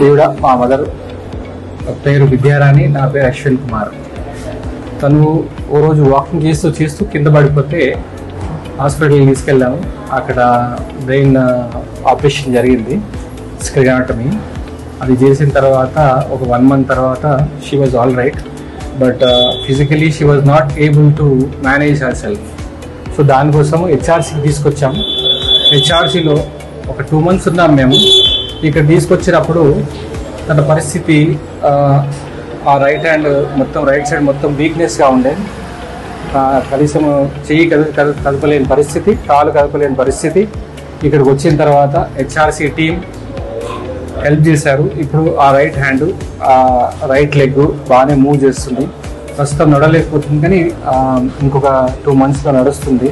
ఈవిడ మా మదర్ పేరు విద్యారాణి, నా పేరు అశ్విన్ కుమార్. తను ఓ రోజు వాకింగ్ చేస్తూ కింద పడిపోతే హాస్పిటల్కి తీసుకెళ్ళాము. అక్కడ బ్రెయిన్ ఆపరేషన్ జరిగింది, స్క్లెరోటమీ. అది చేసిన తర్వాత ఒక 1 month తర్వాత she was all right, but physically she was not able to manage her self. So దానికోసము హెచ్ఆర్సీకి తీసుకొచ్చాము. హెచ్ఆర్సీలో ఒక 2 months ఉన్నాం మేము. ఇక్కడ తీసుకొచ్చినప్పుడు తన పరిస్థితి ఆ రైట్ హ్యాండ్ మొత్తం, రైట్ సైడ్ మొత్తం వీక్నెస్గా ఉండే, కనీసం చెయ్యి కదపలేని పరిస్థితి, కాలు కదపలేని పరిస్థితి. ఇక్కడికి వచ్చిన తర్వాత హెచ్ఆర్సీ టీం హెల్ప్ చేశారు. ఇప్పుడు ఆ రైట్ హ్యాండ్, ఆ రైట్ లెగ్ బాగానే మూవ్ చేస్తుంది. ప్రస్తుతం నడవలేకపోతుంది, కానీ ఇంకొక 2 monthsలో నడుస్తుంది.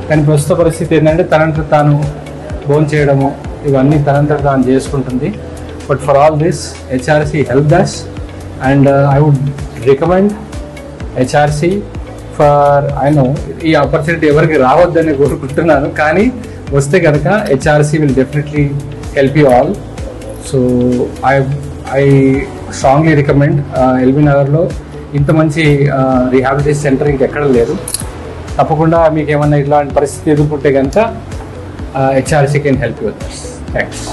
కానీ ప్రస్తుత పరిస్థితి ఏంటంటే తనంత తాను భోజనం చేయడము ఇవన్నీ తనంతట తాను చేసుకుంటుంది. But for all this HRC help thus, and I would recommend HRC for, I know ఈ ఆపర్చునిటీ ఎవరికి రావద్దని కోరుకుంటున్నాను, కానీ వస్తే కనుక HRC will definitely help you all. So I strongly recommend. LB నగర్లో ఇంత మంచి రీహాబిలిటేషన్ సెంటర్ ఇంకెక్కడ లేదు. తప్పకుండా మీకు ఏమన్నా ఇట్లాంటి పరిస్థితి ఎదుర్కొంటే కనుక HRC can help you with this. Thanks.